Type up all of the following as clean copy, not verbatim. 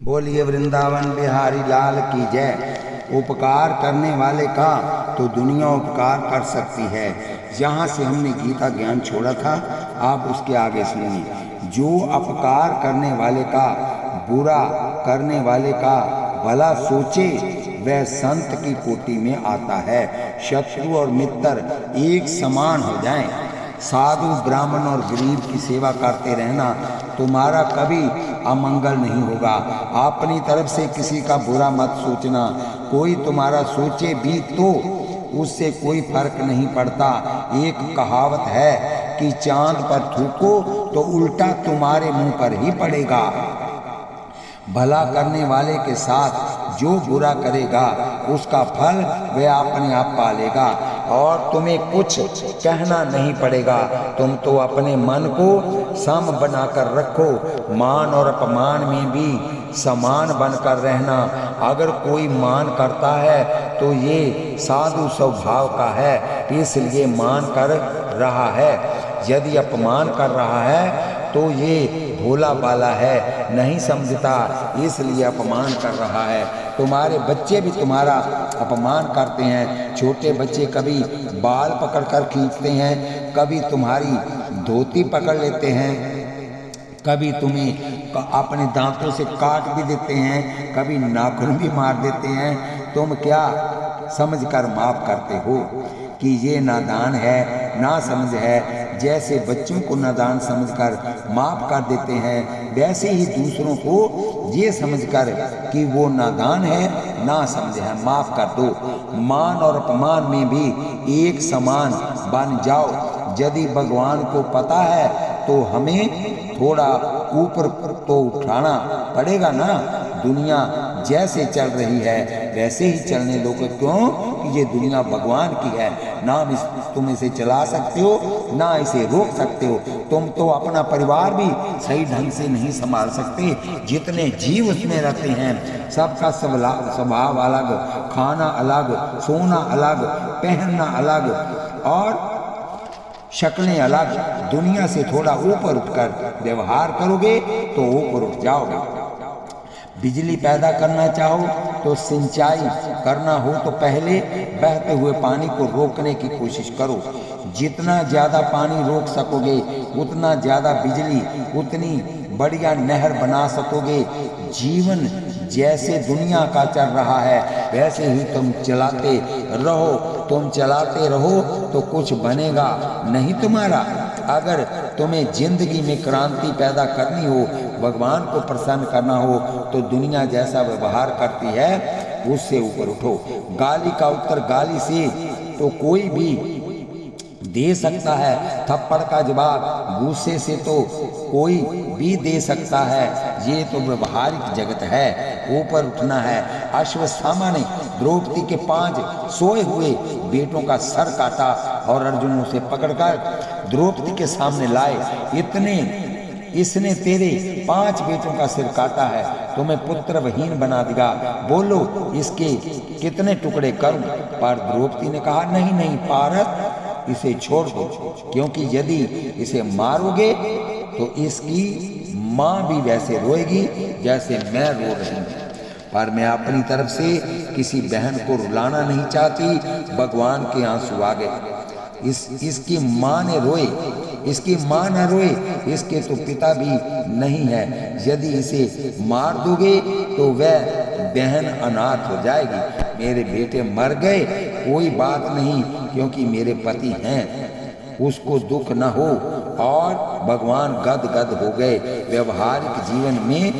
बोलिए वृंदावन बिहारी लाल की जय। उपकार करने वाले का तो दुनिया उपकार कर सकती है। जहाँ से हमने गीता ज्ञान छोड़ा था आप उसके आगे सुनिए। जो अपकार करने वाले का, बुरा करने वाले का भला सोचे वह संत की कोटि में आता है। शत्रु और मित्र एक समान हो जाएं। साधु ब्राह्मण और गरीब की सेवा करते रहना, तुम्हारा कभी अमंगल नहीं होगा। अपनी तरफ से किसी का बुरा मत सोचना। कोई तुम्हारा सोचे भी तो उससे कोई फर्क नहीं पड़ता। एक कहावत है कि चांद पर थूको तो उल्टा तुम्हारे मुंह पर ही पड़ेगा। भला करने वाले के साथ जो बुरा करेगा उसका फल वह अपने आप पालेगा और तुम्हें कुछ कहना नहीं पड़ेगा। तुम तो अपने मन को सम बनाकर रखो। मान और अपमान में भी समान बनकर रहना। अगर कोई मान करता है तो ये साधु स्वभाव का है, इसलिए मान कर रहा है। यदि अपमान कर रहा है तो ये भोला बाला है, नहीं समझता, इसलिए अपमान कर रहा है। तुम्हारे बच्चे भी तुम्हारा अपमान करते हैं। छोटे बच्चे कभी बाल पकड़कर खींचते हैं, कभी तुम्हारी धोती पकड़ लेते हैं, कभी तुम्हें अपने दांतों से काट भी देते हैं, कभी नाखून भी मार देते हैं। तुम क्या समझकर माफ करते हो कि ये नादान है, ना समझ है। जैसे बच्चों को नादान समझकर माफ कर देते हैं, वैसे ही दूसरों को ये समझकर कि वो नादान है, ना समझ है, माफ कर दो। मान और अपमान में भी एक समान बन जाओ। यदि भगवान को पता है तो हमें थोड़ा ऊपर तो उठाना पड़ेगा ना। दुनिया जैसे चल रही है वैसे ही चलने दो। क्यों कि ये दुनिया भगवान की है। ना तुम इसे चला सकते हो, ना इसे रोक सकते हो। तुम तो अपना परिवार भी सही ढंग से नहीं संभाल सकते। जितने जीव उसमें रहते हैं सबका स्वभाव अलग, खाना अलग, सोना अलग, पहनना अलग और शक्लें अलग। दुनिया से थोड़ा ऊपर उठकर व्यवहार करोगे तो ऊपर उठ जाओगे। बिजली पैदा करना चाहो तो सिंचाई करना हो तो पहले बहते हुए पानी को रोकने की कोशिश करो। जितना ज़्यादा पानी रोक सकोगे उतना ज़्यादा बिजली, उतनी बढ़िया नहर बना सकोगे। जीवन जैसे दुनिया का चल रहा है वैसे ही तुम चलाते रहो। तुम चलाते रहो तो कुछ बनेगा नहीं तुम्हारा। अगर तुम्हें जिंदगी में क्रांति पैदा करनी हो, भगवान को प्रसन्न करना हो तो दुनिया जैसा व्यवहार करती है उससे ऊपर उठो। गाली का उत्तर गाली से तो कोई भी दे सकता है, थप्पड़ का जवाब गुस्से से तो कोई भी दे सकता है। ये तो व्यवहारिक जगत है, ऊपर उठना है। अश्वत्थामा ने द्रौपदी के 5 सोए हुए बेटों का सर काटा और अर्जुन उसे पकड़कर द्रौपदी के सामने लाए। इसने तेरे 5 बेटों का सिर काटा है, तुम्हें पुत्रविहीन बना दिया। बोलो इसके कितने टुकड़े करूं? पर द्रौपदी ने कहा नहीं नहीं पारस, इसे छोड़ दो, क्योंकि यदि इसे मारोगे तो इसकी माँ भी वैसे रोएगी जैसे मैं रो रही हूँ। पर मैं अपनी तरफ से किसी बहन को रुलाना नहीं चाहती। भगवान के आंसू आ गए। इसकी माँ ने रोए, इसकी माँ न रोए, इसके तो पिता भी नहीं है। यदि इसे मार दोगे तो वह बहन अनाथ हो जाएगी। मेरे बेटे मर गए कोई बात नहीं, क्योंकि मेरे पति हैं, उसको दुख न हो। और भगवान गदगद हो गए। व्यवहारिक जीवन में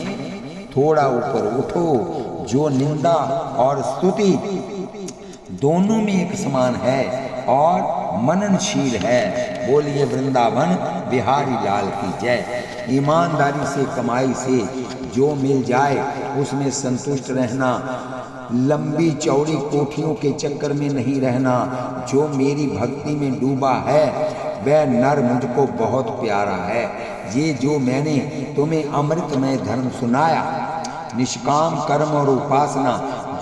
थोड़ा ऊपर उठो। जो निंदा और स्तुति दोनों में एक समान है और मननशील है। बोलिए वृंदावन बिहारी लाल की जय। ईमानदारी से कमाई से जो मिल जाए उसमें संतुष्ट रहना। लंबी चौड़ी कोठियों के चक्कर में नहीं रहना। जो मेरी भक्ति में डूबा है वह नर मुझको बहुत प्यारा है। ये जो मैंने तुम्हें अमृतमय धर्म सुनाया, निष्काम कर्म और उपासना,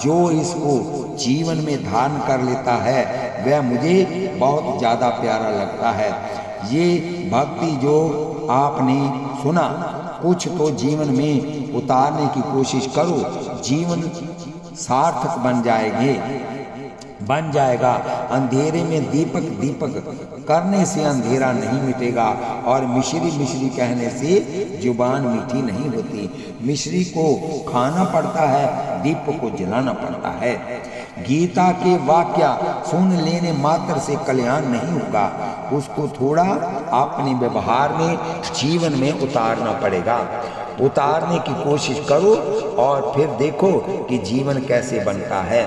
जो इसको जीवन में धारण कर लेता है वह मुझे बहुत ज़्यादा प्यारा लगता है। ये भक्ति जो आपने सुना कुछ तो जीवन में उतारने की कोशिश करो, जीवन सार्थक बन जाएगा। अंधेरे में दीपक करने से अंधेरा नहीं मिटेगा, और मिश्री कहने से जुबान मीठी नहीं होती। मिश्री को खाना पड़ता है, दीपक को जलाना पड़ता है। गीता के वाक्य सुन लेने मात्र से कल्याण नहीं होगा, उसको थोड़ा अपने व्यवहार में, जीवन में उतारना पड़ेगा। उतारने की कोशिश करो और फिर देखो कि जीवन कैसे बनता है।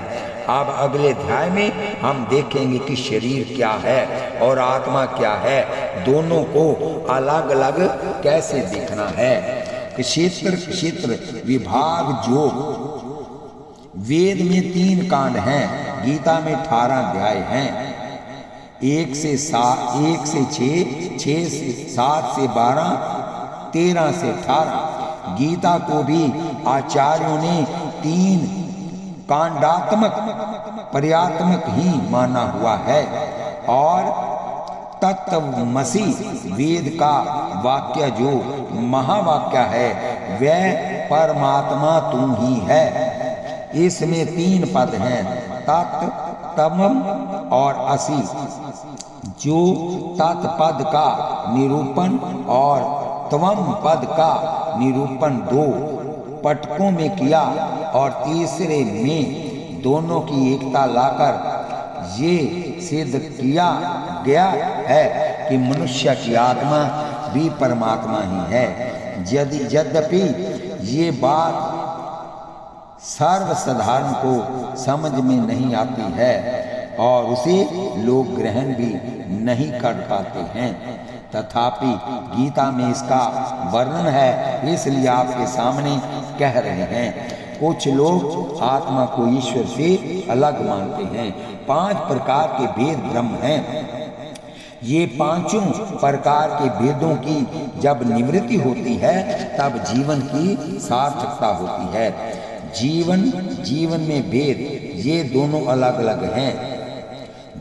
अब अगले अध्याय में हम देखेंगे कि शरीर क्या है और आत्मा क्या है, दोनों को अलग अलग कैसे देखना है। क्षेत्र विभाग योग। वेद में 3 कांड हैं, गीता में 18 अध्याय हैं। 1 से 6, 6 से 7 से 12, 13 से 18। गीता को भी आचार्यों ने 3 कांडात्मक पर्यात्मक ही माना हुआ है। और तत्वमसि वेद का वाक्य जो महावाक्य है, वह परमात्मा तू ही है। इसमें 3 पद हैं, तत्, तमम और असि, जो तत्पद का निरूपण और त्वम पद का निरूपण 2 पटकों में किया, और तीसरे में दोनों की एकता लाकर ये सिद्ध किया गया है कि मनुष्य की आत्मा भी परमात्मा ही है। यद्यपि ये बात सर्वसाधारण को समझ में नहीं आती है और उसे लोग ग्रहण भी नहीं कर पाते हैं, तथापि गीता में इसका वर्णन है, इसलिए आपके सामने कह रहे हैं। कुछ लोग आत्मा को ईश्वर से अलग मानते हैं। 5 प्रकार के भेद ब्रह्म हैं। ये 5 प्रकार के भेदों की जब निवृत्ति होती है, तब जीवन की सार्थकता होती है। जीवन में भेद, ये दोनों अलग अलग हैं।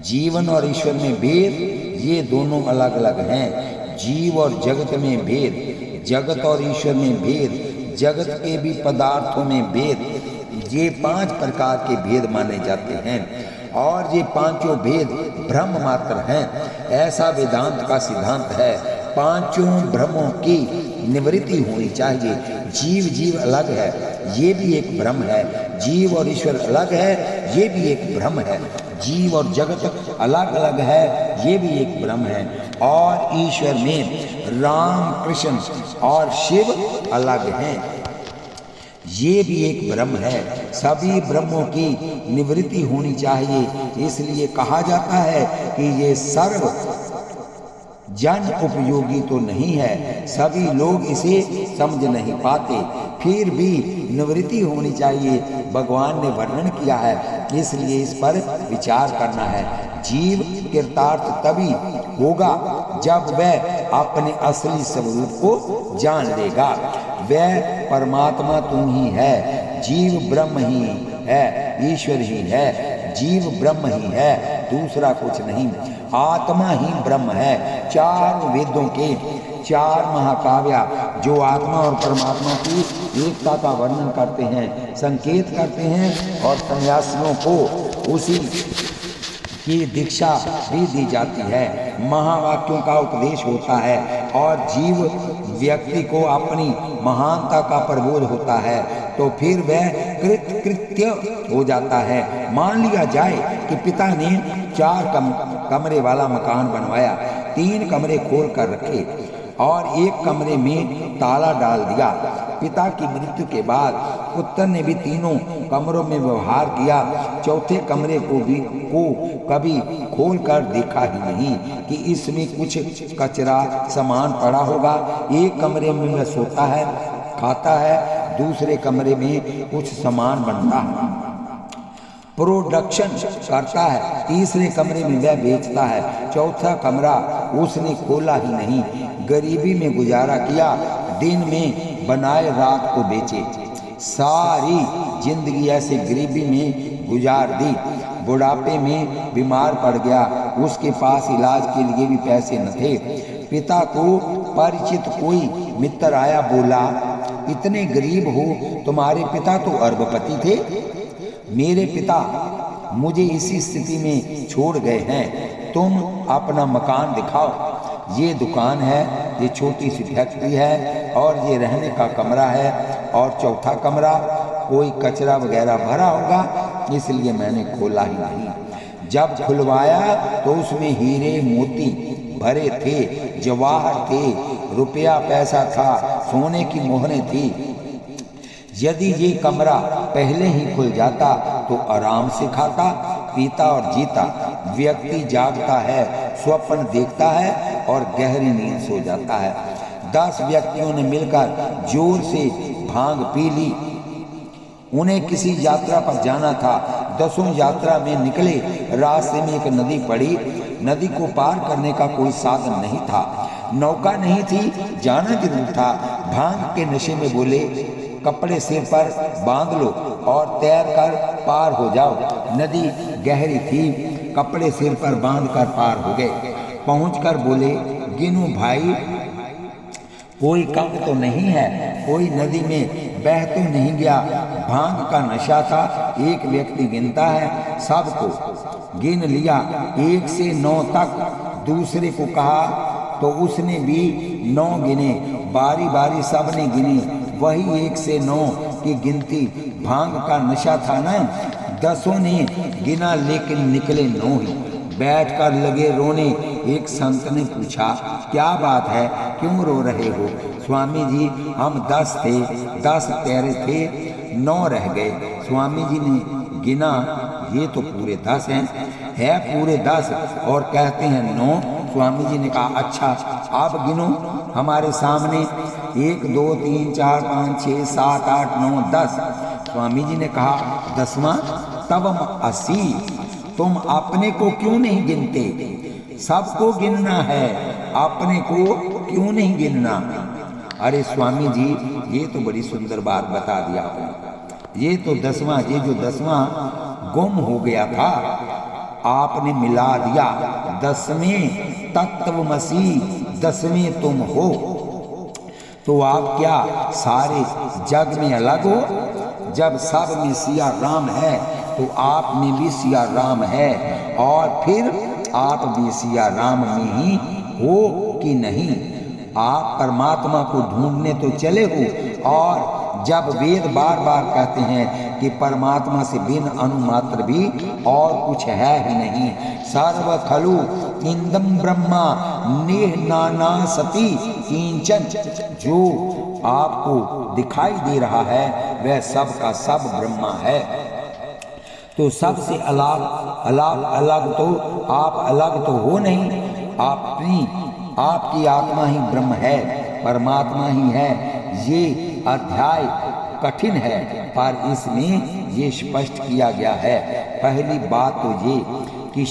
जीवन और ईश्वर में भेद, ये दोनों अलग अलग हैं। जीव और जगत में भेद, जगत और ईश्वर में भेद, जगत के भी पदार्थों में भेद, ये 5 प्रकार के भेद माने जाते हैं, और ये 5 भेद ब्रह्म मात्र हैं, ऐसा वेदांत का सिद्धांत है। 5 ब्रह्मों की निवृत्ति होनी चाहिए। जीव अलग है, ये भी एक ब्रह्म है। जीव और ईश्वर अलग है, ये भी एक ब्रह्म है। जीव और जगत अलग अलग है, ये भी एक ब्रह्म है। और ईश्वर में राम, कृष्ण और शिव अलग हैं, ये भी एक ब्रह्म है। सभी ब्रह्मों की निवृत्ति होनी चाहिए, इसलिए कहा जाता है कि ये सर्व जन उपयोगी तो नहीं है, सभी लोग इसे समझ नहीं पाते, फिर भी निवृत्ति होनी चाहिए। भगवान ने वर्णन किया है, इसलिए इस पर विचार करना है। जीव कृतार्थ तभी होगा जब वह अपने असली स्वरूप को जान लेगा। वह परमात्मा तू ही है, जीव ब्रह्म ही है, ईश्वर ही है। जीव ब्रह्म ही है, दूसरा कुछ नहीं। आत्मा ही ब्रह्म है। 4 वेदों के 4 महाकाव्य जो आत्मा और परमात्मा की एकता का वर्णन करते हैं, संकेत करते हैं, और सन्यासियों को उसी की दीक्षा भी दी जाती है। महावाक्यों का उपदेश होता है और जीव व्यक्ति को अपनी महानता का प्रबोध होता है, तो फिर वह कृत्य हो जाता है। मान लिया जाए कि पिता ने 4 कमरे वाला मकान बनवाया, 3 कमरे खोल कर रखे और 1 कमरे में ताला डाल दिया। पिता की मृत्यु के बाद पुत्र ने भी तीनों कमरों में व्यवहार किया, चौथे कमरे को कभी खोल कर देखा ही नहीं कि इसमें कुछ कचरा सामान पड़ा होगा। 1 कमरे में वह सोता है, खाता है, दूसरे कमरे में कुछ सामान बनता है, प्रोडक्शन करता है, तीसरे कमरे में वह बेचता है, चौथा कमरा उसने खोला ही नहीं। गरीबी में गुजारा किया, दिन में बनाए रात को बेचे, सारी जिंदगी ऐसे गरीबी में गुजार दी। बुढ़ापे में बीमार पड़ गया, उसके पास इलाज के लिए भी पैसे न थे। पिता को परिचित कोई मित्र आया, बोला इतने गरीब हो? तुम्हारे पिता तो अरबपति थे। मेरे पिता मुझे इसी स्थिति में छोड़ गए हैं। तुम अपना मकान दिखाओ। ये दुकान है, ये छोटी सी फैक्ट्री है, और ये रहने का कमरा है, और चौथा कमरा कोई कचरा वगैरह भरा होगा, इसलिए मैंने खोला ही नहीं। जब खुलवाया तो उसमें हीरे मोती भरे थे, जवाहर थे, रुपया पैसा था, सोने की मोहरें थी। यदि ये कमरा पहले ही खुल जाता तो आराम से खाता, पीता और जीता। व्यक्ति जागता है, स्वप्न देखता है और गहरी नींद सो जाता है। 10 व्यक्तियों ने मिलकर जोर से भांग पी ली। उन्हें किसी यात्रा पर जाना था। 10 यात्रा में निकले। रास्ते में एक नदी पड़ी। नदी को पार करने का कोई साधन नहीं था, नौका नहीं थी, जाना जरूर था। भांग के नशे में बोले, कपड़े सिर पर बांध लो और तैर कर पार हो जाओ। नदी गहरी थी, कपड़े सिर पर बांध कर पार हो गए। पहुंचकर बोले, गिनो भाई, कोई कम तो नहीं है, कोई नदी में बह तो नहीं गया। भांग का नशा था। एक व्यक्ति गिनता है, सबको गिन लिया 1 से 9 तक। दूसरे को कहा तो उसने भी 9 गिने। बारी बारी सबने गिने, वही 1 से 9 की गिनती। भांग का नशा था ना। 10 ने गिना लेकिन निकले 9 ही। बैठकर लगे रोने। एक संत ने पूछा, क्या बात है, क्यों रो रहे हो? स्वामी जी, हम 10 थे, 10 तैरे थे, 9 रह गए। स्वामी जी ने गिना, ये तो पूरे 10 हैं। है पूरे 10 और कहते हैं 9। स्वामी जी ने कहा, अच्छा आप गिनो हमारे सामने। 1 2 3 4 5 6 7 8 9 10। स्वामी जी ने कहा, 10वां तवम 80। तुम अपने को क्यों नहीं गिनते? सबको गिनना है, अपने को क्यों नहीं गिनना? अरे स्वामी जी, ये तो बड़ी सुंदर बात बता दिया आपने। ये तो 10वां, ये जो 10वां गुम हो गया था, आपने मिला दिया। 10वें तत्वमसी, 10वें तुम हो। तो आप क्या सारे जग में अलग हो? जब सब में सिया राम है तो आप में भी सिया राम है, और फिर आप भी सिया राम में ही हो कि नहीं? आप परमात्मा को ढूंढने तो चले हो, और जब वेद बार बार कहते हैं कि परमात्मा से बिन अनुमात्र भी और कुछ है ही नहीं। सर्व खलु इंदम ब्रह्मा नेह नाना सती किंचन। जो आपको दिखाई दे रहा है वह सब का सब ब्रह्मा है। तो सबसे अलग अलग अलग तो आप अलग तो हो नहीं। आपकी आत्मा ही ब्रह्म है, परमात्मा ही है। ये अध्याय कठिन है, पर इसमें ये स्पष्ट किया गया है। पहली बात तो ये कि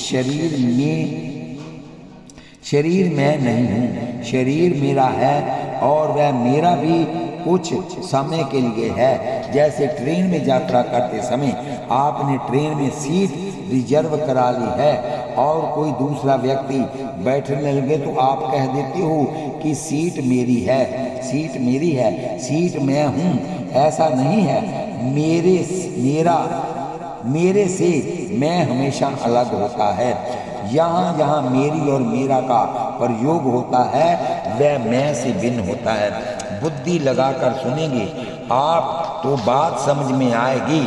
शरीर मैं नहीं हूँ, शरीर मेरा है, और वह मेरा भी कुछ समय के लिए है। जैसे ट्रेन में यात्रा करते समय आपने ट्रेन में सीट रिजर्व करा ली है और कोई दूसरा व्यक्ति बैठने लगे तो आप कह देते हो कि सीट मेरी है, सीट मेरी है, सीट मैं हूँ। ऐसा नहीं है। मेरे से मैं हमेशा अलग होता है। यहाँ जहाँ मेरी और मेरा का प्रयोग होता है वह मैं से भिन्न होता है। बुद्धि लगाकर सुनेंगे आप तो बात समझ में आएगी।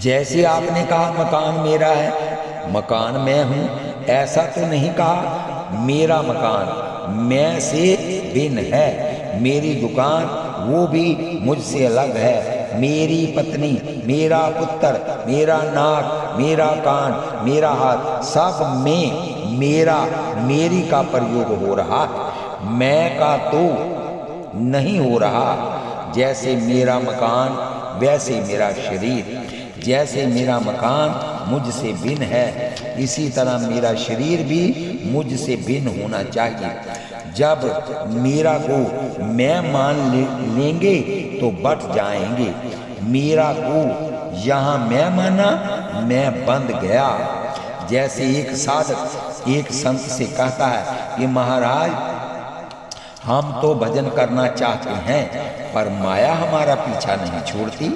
जैसे आपने कहा मकान मेरा है, मकान मैं हूँ, ऐसा तो नहीं कहा मेरा मकान मैं से भिन्न है। मेरी दुकान वो भी मुझसे अलग है। मेरी पत्नी, मेरा पुत्र, मेरा नाक, मेरा कान, मेरा हाथ, सब में मेरा मेरी का प्रयोग हो रहा है, मैं का तो नहीं हो रहा। जैसे मेरा मकान वैसे मेरा शरीर। जैसे मेरा मकान मुझसे भिन्न है, इसी तरह मेरा शरीर भी मुझसे भिन्न होना चाहिए। जब मेरा को मैं मान लेंगे तो बट जाएंगे। मेरा को यहाँ मैं माना, मैं बंध गया। जैसे एक साधक एक संत से कहता है कि महाराज हम तो भजन करना चाहते हैं पर माया हमारा पीछा नहीं छोड़ती।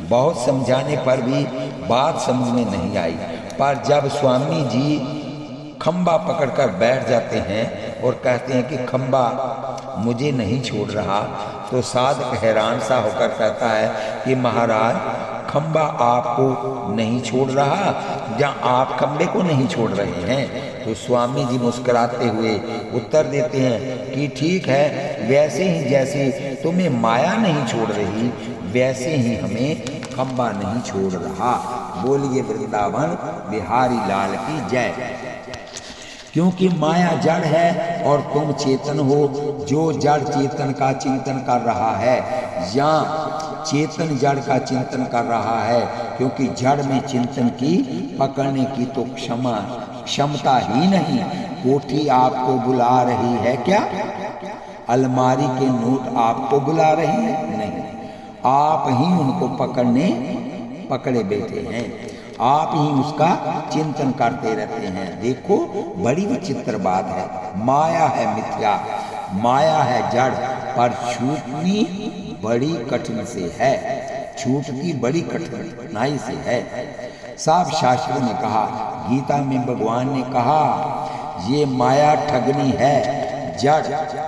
बहुत समझाने पर भी बात समझ में नहीं आई, पर जब स्वामी जी खंबा पकड़कर बैठ जाते हैं और कहते हैं कि खंबा मुझे नहीं छोड़ रहा, तो साधक हैरान सा होकर कहता है कि महाराज खंबा आपको नहीं छोड़ रहा या आप खंबे को नहीं छोड़ रहे हैं। तो स्वामी जी मुस्कुराते हुए उत्तर देते हैं कि ठीक है, वैसे ही जैसे तुम्हें माया नहीं छोड़ रही वैसे ही हमें खंबा नहीं छोड़ रहा। बोलिए वृंदावन बिहारी लाल की जय। क्योंकि माया जड़ है और तुम चेतन हो। जो जड़ चेतन का चिंतन कर रहा है या चेतन जड़ का चिंतन कर रहा है, क्योंकि जड़ में चिंतन की पकड़ने की तो क्षमता ही नहीं। कोठी आपको बुला रही है क्या? अलमारी के नोट आपको बुला रही है? नहीं, आप ही उनको पकड़े बैठे हैं, आप ही उसका चिंतन करते रहते हैं। देखो बड़ी विचित्र बात है, माया है मिथ्या, माया है जड़, पर छूटनी बड़ी कठिन से है, छूटती बड़ी कठिनाई से है। सब शास्त्रों ने कहा, गीता में भगवान ने कहा ये माया ठगनी है जड़,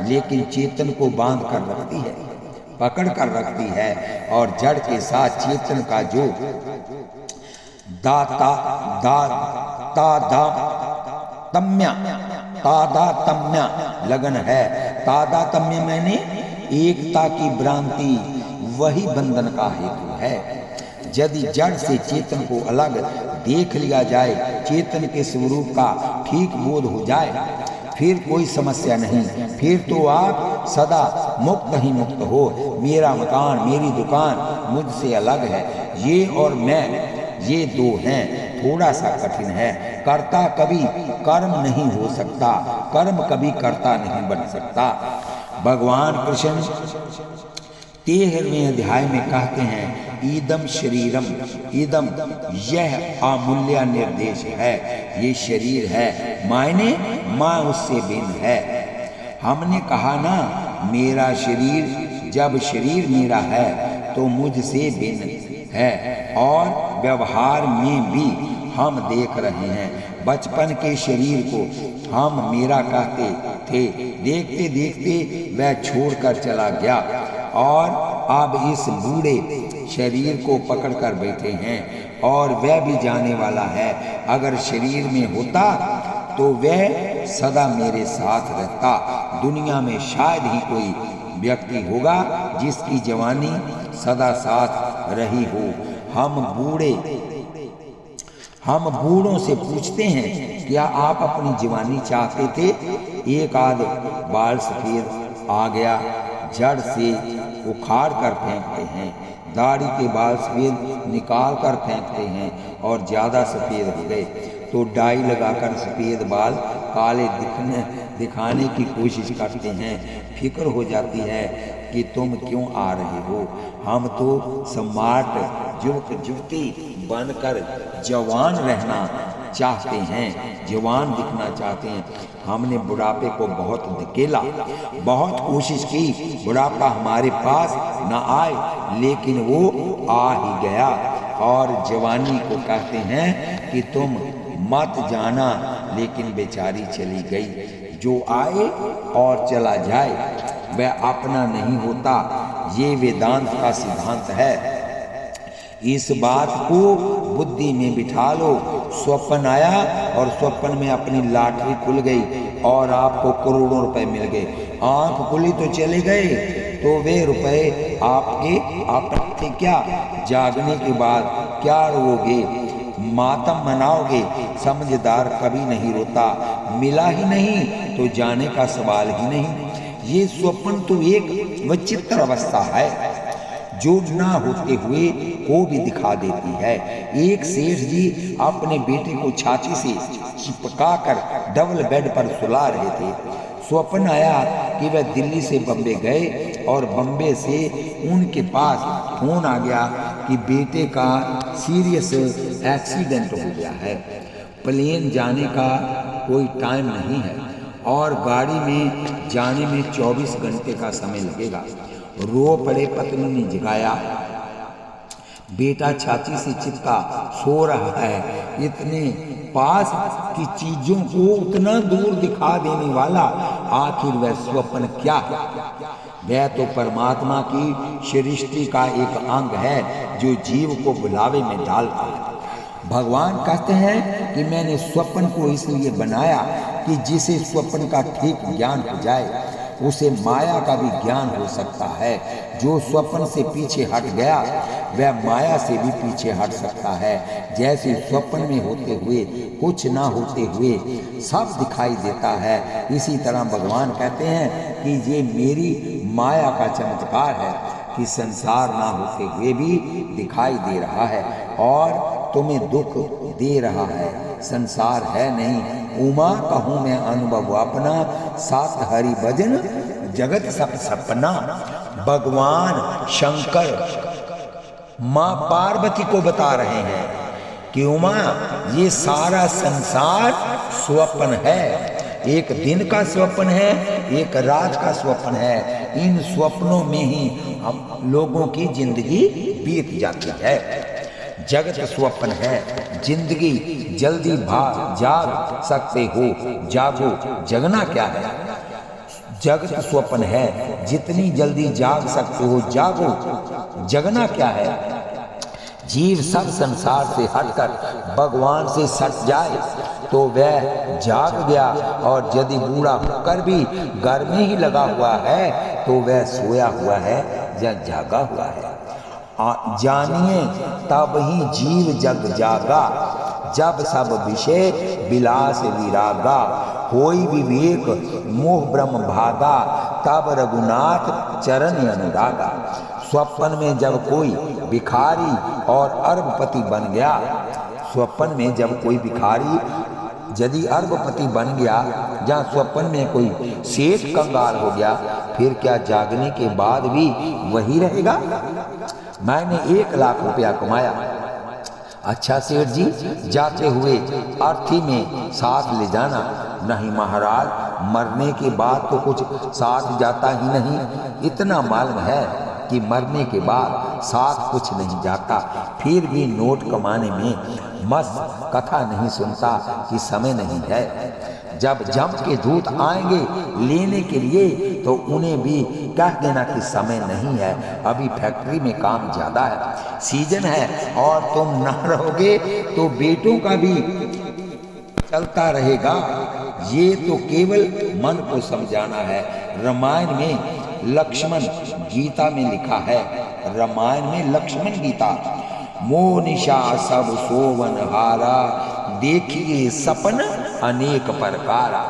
लेकिन चेतन को बांध कर रखती है, पकड़ कर रखती है। और जड़ के साथ चेतन का जो तादात्म्य लगन है, तादात्म्य मैंने एकता की भ्रांति, वही बंधन का हेतु है। यदि जड़ से चेतन को अलग देख लिया जाए, चेतन के स्वरूप का ठीक बोध हो जाए, फिर कोई समस्या नहीं, फिर तो आप सदा मुक्त ही मुक्त हो। मेरा मकान, मेरी दुकान मुझसे अलग है, ये और मैं ये दो हैं। थोड़ा सा कठिन है, कर्ता कभी कर्म नहीं हो सकता, कर्म कभी कर्ता नहीं बन सकता। भगवान कृष्ण 13वें अध्याय में कहते हैं, ईदम शरीरम, ईदम यह अमूल्य निर्देश है, ये शरीर है, मायने माँ उससे भिन्न है। हमने कहा ना, मेरा शरीर, जब शरीर मेरा है तो मुझसे भिन्न है। और व्यवहार में भी हम देख रहे हैं, बचपन के शरीर को हम मेरा कहते थे, देखते देखते वह छोड़कर चला गया और अब इस बूढ़े शरीर को पकड़कर बैठे हैं और वह भी जाने वाला है। अगर शरीर में होता तो वह सदा मेरे साथ रहता। दुनिया में शायद ही कोई व्यक्ति होगा जिसकी जवानी सदा साथ रही हो। हम बूढ़ों से पूछते हैं, क्या आप अपनी जवानी चाहते थे? एक आध बाल सफेद आ गया, जड़ से उखाड़ कर फेंकते हैं, दाढ़ी के बाल सफेद निकाल कर फेंकते हैं और ज़्यादा सफ़ेद हो गए तो डाई लगाकर सफ़ेद बाल काले दिखाने की कोशिश करते हैं। फिक्र हो जाती है कि तुम क्यों आ रहे हो। हम तो स्मार्ट युवक युवती बनकर जवान रहना चाहते हैं, जवान दिखना चाहते हैं। हमने बुढ़ापे को बहुत धकेला, बहुत कोशिश की बुढ़ापा हमारे पास न आए, लेकिन वो आ ही गया। और जवानी को कहते हैं कि तुम मत जाना, लेकिन बेचारी चली गई। जो आए और चला जाए वह अपना नहीं होता, ये वेदांत का सिद्धांत है। इस बात को बुद्धि में बिठा लो। स्वप्न आया और स्वप्न में अपनी लॉटरी खुल गई और आपको करोड़ों रुपए मिल गए। आंख खुली तो चले गए, तो वे रुपए आपके थे क्या? जागने के बाद क्या रोओगे? मातम मनाओगे। समझदार कभी नहीं रोता, मिला ही नहीं तो जाने का सवाल ही नहीं। ये स्वप्न तो एक विचित्र अवस्था है जो ना होते हुए को भी दिखा देती है। एक सेठ जी अपने बेटे को छाती से चिपकाकर डबल बेड पर सुला रहे थे। स्वप्न आया कि वह दिल्ली से बम्बे गए और बम्बे से उनके पास फोन आ गया कि बेटे का सीरियस एक्सीडेंट हो गया है, प्लेन जाने का कोई टाइम नहीं है। और गाड़ी में जाने में 24 घंटे का समय लगेगा। रो पड़े पत्नी ने जगाया, बेटा छाती से चिपका सो रहा है। इतने पास की चीजों को उतना दूर दिखा देने वाला आखिर वह स्वप्न क्या है? वह तो परमात्मा की सृष्टि का एक अंग है जो जीव को बुलावे में डालता है। भगवान कहते हैं कि मैंने स्वप्न को इसलिए बनाया कि जिसे स्वप्न का ठीक ज्ञान हो जाए उसे माया का भी ज्ञान हो सकता है। जो स्वप्न से पीछे हट गया वह माया से भी पीछे हट सकता है। जैसे स्वप्न में होते हुए कुछ ना होते हुए सब दिखाई देता है, इसी तरह भगवान कहते हैं कि ये मेरी माया का चमत्कार है कि संसार ना होते हुए भी दिखाई दे रहा है और तुम्हें दुख दे रहा है। संसार है नहीं, उमा कहूँ मैं अनुभव अपना, सात हरि भजन जगत सब सपना। भगवान शंकर माँ पार्वती को बता रहे हैं कि उमा ये सारा संसार स्वप्न है। एक दिन का स्वप्न है, एक रात का स्वप्न है। इन स्वप्नों में ही हम लोगों की जिंदगी बीत जाती है। जगत स्वप्न है, जिंदगी जल्दी जाग सकते हो, जागो, जगना क्या है? जगत स्वप्न है, जितनी जल्दी जाग सकते हो जागो, जगना क्या है? जीव सब संसार से हटकर भगवान से सट जाए तो वह जाग गया, और यदि बूढ़ा होकर भी घर में ही लगा हुआ है तो वह सोया हुआ है या जागा हुआ है। जानिए तब ही जीव जग जागा, जब सब विषय विलास विरागा। होई विवेक मोह ब्रह्म भागा, तब रघुनाथ चरण अनुरागा। स्वप्न में जब कोई भिखारी और अरबपति बन गया, स्वप्न में जब कोई भिखारी यदि अरबपति बन गया, जहाँ स्वप्न में कोई सेठ कंगाल हो गया, फिर क्या जागने के बाद भी वही रहेगा? मैंने 1 लाख रुपया कमाया। अच्छा सेठ जी, जाते हुए अर्थी में साथ ले जाना। नहीं महाराज, मरने के बाद तो कुछ साथ जाता ही नहीं। इतना मालूम है कि मरने के बाद साथ कुछ नहीं जाता। फिर भी नोट कमाने में मस्त, कथा नहीं सुनता कि समय नहीं है। जब जम के दूत आएंगे लेने के लिए तो उन्हें भी कह देना कि समय नहीं है, अभी फैक्ट्री में काम ज्यादा है, सीजन है और तुम न रहोगे तो बेटों का भी चलता रहेगा। ये तो केवल मन को समझाना है। रामायण में लक्ष्मण गीता में लिखा है, रामायण में लक्ष्मण गीता, मोनिशा सब सोवन हारा, देखिए सपन अनेक प्रकारा।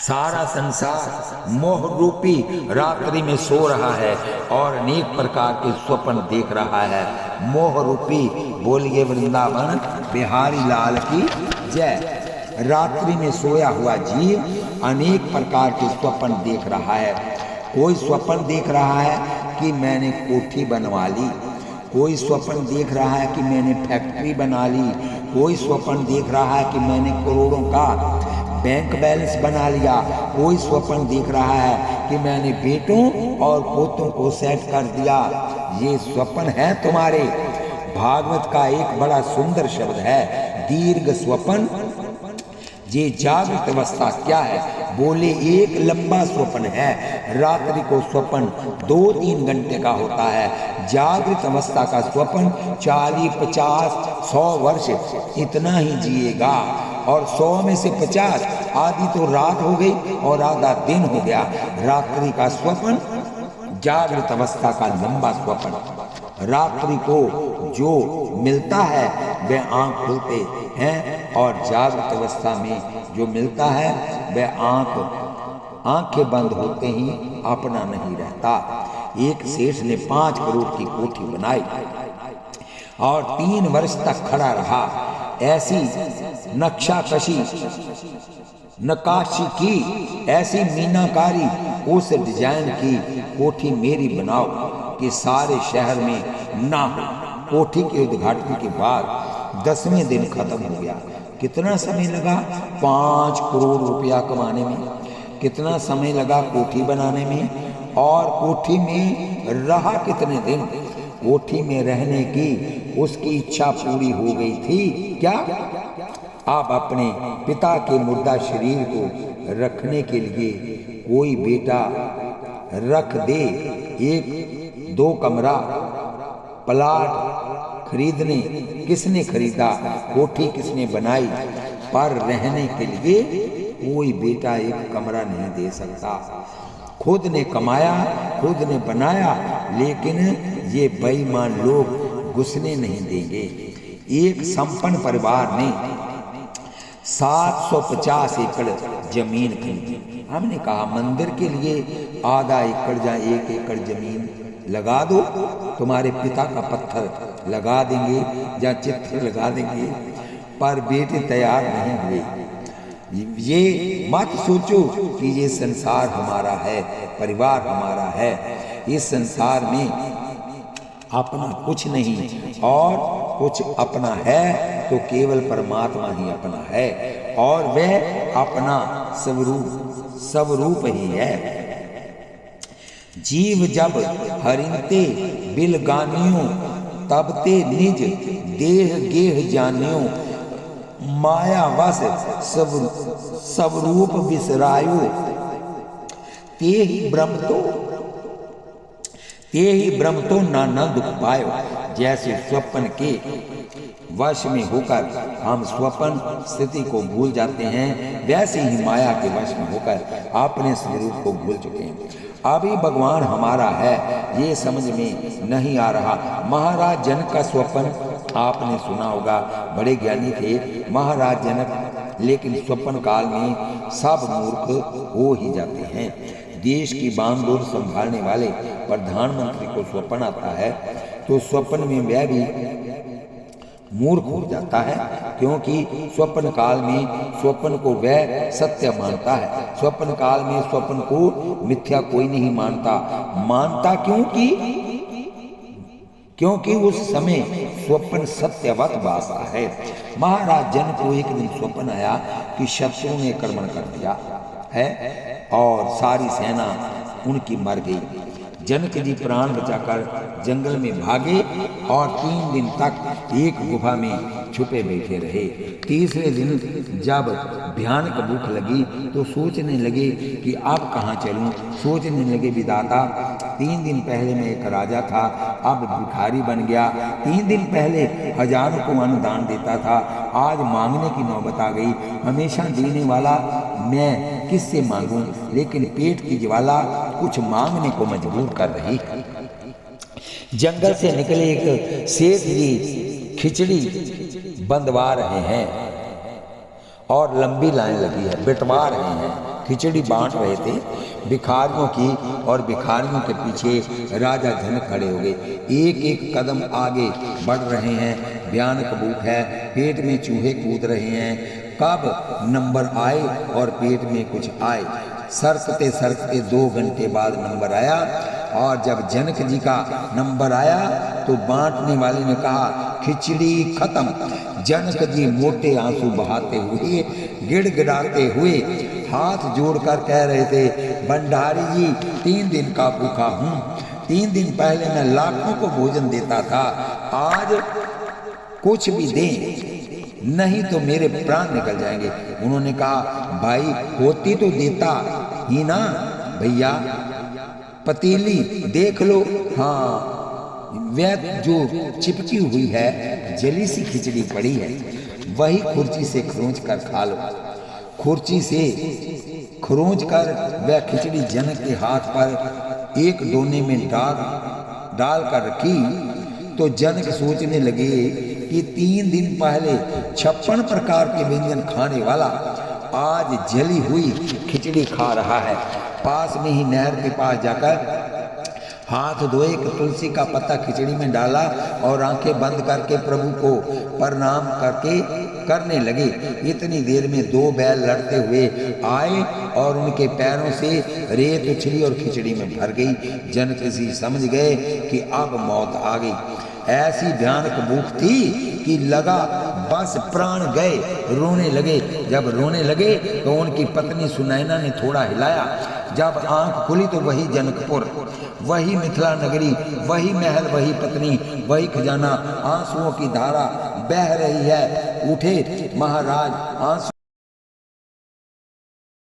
सारा संसार मोह रूपी रात्रि में सो रहा है और अनेक प्रकार के स्वप्न देख रहा है। मोह रूपी बोलिए वृंदावन बिहारी लाल की जय। रात्रि में सोया हुआ जीव अनेक प्रकार के स्वप्न देख रहा है। कोई स्वप्न देख रहा है कि मैंने कोठी बनवा ली, कोई स्वप्न देख रहा है कि मैंने फैक्ट्री बना ली, कोई स्वप्न देख रहा है कि मैंने करोड़ों का बैंक बैलेंस बना लिया, कोई स्वप्न देख रहा है कि मैंने बेटों और पोतों को सेट कर दिया। ये स्वप्न है तुम्हारे। भागवत का एक बड़ा सुंदर शब्द है दीर्घ स्वप्न। ये जागृत अवस्था क्या है? बोले एक लंबा स्वप्न है। रात्रि को स्वप्न 2-3 घंटे का होता है। जागृत अवस्था का स्वप्न 40, 50, 100 वर्ष इतना ही जिएगा, और 100 में से 50 आधी तो रात हो गई और आधा दिन हो गया। रात्रि का स्वप्न जागृत अवस्था का लंबा स्वप्न। रात्रि को जो मिलता है वह आंख खुलते हैं, और जागृत अवस्था में जो मिलता है वह आंखें बंद होते ही अपना नहीं रहता। एक सेठ ने 5 करोड़ की कोठी बनाई और 3 वर्ष तक खड़ा रहा। ऐसी नक्काशी की, ऐसी मीनाकारी उस डिजाइन की कोठी मेरी बनाओ कि सारे शहर में ना हो। कोठी के उद्घाटन के बाद 10वें दिन खत्म हो गया। कितना समय लगा? 5 करोड़ रुपया कमाने में। कितना समय लगा कोठी बनाने में? और कोठी में रहा कितने दिन? कोठी में रहने की उसकी इच्छा पूरी हो गई थी क्या? अब अपने पिता के मुर्दा शरीर को रखने के लिए कोई बेटा रख दे। 1-2 कमरा प्लाट खरीदने किसने खरीदा? कोठी किसने बनाई? पर रहने के लिए कोई बेटा 1 कमरा नहीं दे सकता। खुद ने कमाया, खुद ने बनाया, लेकिन ये बेईमान लोग घुसने नहीं देंगे। एक संपन्न परिवार ने 750 एकड़ जमीन खरीदी। हमने कहा मंदिर के लिए आधा एकड़ या 1 एकड़ जमीन लगा दो, तुम्हारे पिता का पत्थर लगा देंगे या चित्र लगा देंगे। पर बेटे तैयार नहीं हुए। ये मत सोचो कि ये संसार हमारा है, परिवार हमारा है। इस संसार में अपना कुछ नहीं, और कुछ अपना है तो केवल परमात्मा ही अपना है, और वह अपना स्वरूप ही है। जीव जब हरिंते बिलगानियों, तब ते निज देह गेह जानियो। मायावश स्वरूप बिसरायो, ते ही ब्रह्म तो नाना दुख पायो। जैसे स्वप्न के वश में होकर हम स्वप्न स्थिति को भूल जाते हैं, वैसे ही माया के वश में होकर अपने स्वरूप को भूल चुके हैं। अभी भगवान हमारा है ये समझ में नहीं आ रहा। महाराज जनक का स्वप्न आपने सुना होगा, बड़े ज्ञानी थे महाराज जनक, लेकिन स्वप्न काल में सब मूर्ख हो ही जाते हैं। देश की बागडोर संभालने वाले प्रधानमंत्री को स्वप्न आता है तो स्वप्न में वह भी मूर्ख हो जाता है, क्योंकि स्वप्न काल में स्वप्न को वह सत्य मानता है। स्वप्न काल में स्वप्न को मिथ्या कोई नहीं मानता क्योंकि उस समय स्वप्न सत्यवत भासता है। महाराज जनक को एक दिन स्वप्न आया कि शत्रु ने आक्रमण कर दिया है और सारी सेना उनकी मर गई। जनक जी प्राण बचाकर जंगल में भागे और 3 दिन तक एक गुफा में छुपे बैठे रहे। तीसरे दिन जब भयानक भूख लगी तो सोचने लगे कि अब कहाँ चलूं। सोचने लगे विधाता, 3 दिन पहले मैं एक राजा था, अब भिखारी बन गया। 3 दिन पहले हजारों को अनुदान देता था, आज मांगने की नौबत आ गई। हमेशा देने वाला मैं किससे मांगूं? लेकिन पेट की ज्वाला कुछ मांगने को मजबूर कर रही। जंगल से निकले एक सेठ जी खिचड़ी बंधवा रहे हैं और लंबी लाइन लगी है, बिटवा रहे हैं, खिचड़ी बांट रहे थे भिखारियों की, और भिखारियों के पीछे राजा जनक खड़े हो गए। एक एक कदम आगे बढ़ रहे हैं, भयानक भूख है, पेट में चूहे कूद रहे हैं। कब नंबर आए और पेट में कुछ आए। सरकते सरकते 2 घंटे बाद नंबर आया, और जब जनक जी का नंबर आया तो बांटने वाले ने कहा खिचड़ी खत्म। जनक जी मोटे आंसू बहाते हुए, गिड़गिड़ाते हुए हाथ जोड़कर कह रहे थे, भंडारी जी 3 दिन का भूखा हूँ। 3 दिन पहले मैं लाखों को भोजन देता था, आज कुछ भी दें, नहीं तो मेरे प्राण निकल जाएंगे। उन्होंने कहा भाई होती तो देता ही ना भैया, पतीली देख लो, हाँ वह जो चिपकी हुई है जली सी खिचड़ी पड़ी है, वही खुर्ची से खरोंच कर खा लो। खुर्ची से खरोंच कर वह खिचड़ी जनक के हाथ पर एक दोने में डाल कर रखी तो जनक सोचने लगे कि 3 दिन पहले 56 प्रकार के व्यंजन खाने वाला आज जली हुई खिचड़ी खा रहा है। पास में ही नहर के पास जाकर हाथ धोए, तुलसी का पत्ता खिचड़ी में डाला और आंखें बंद करके प्रभु को प्रणाम करने लगे। इतनी देर में 2 बैल लड़ते हुए आए और उनके पैरों से रेत उछली और खिचड़ी में भर गई। जनक जी समझ गए कि अब मौत आ गई। ऐसी भयानक भूख थी कि लगा बस प्राण गए, रोने लगे। जब रोने लगे तो उनकी पत्नी सुनैना ने थोड़ा हिलाया। जब आंख खुली तो वही जनकपुर, वही मिथिला नगरी, वही महल, वही पत्नी, वही खजाना। आंसुओं की धारा बह रही है। उठे महाराज, आंसू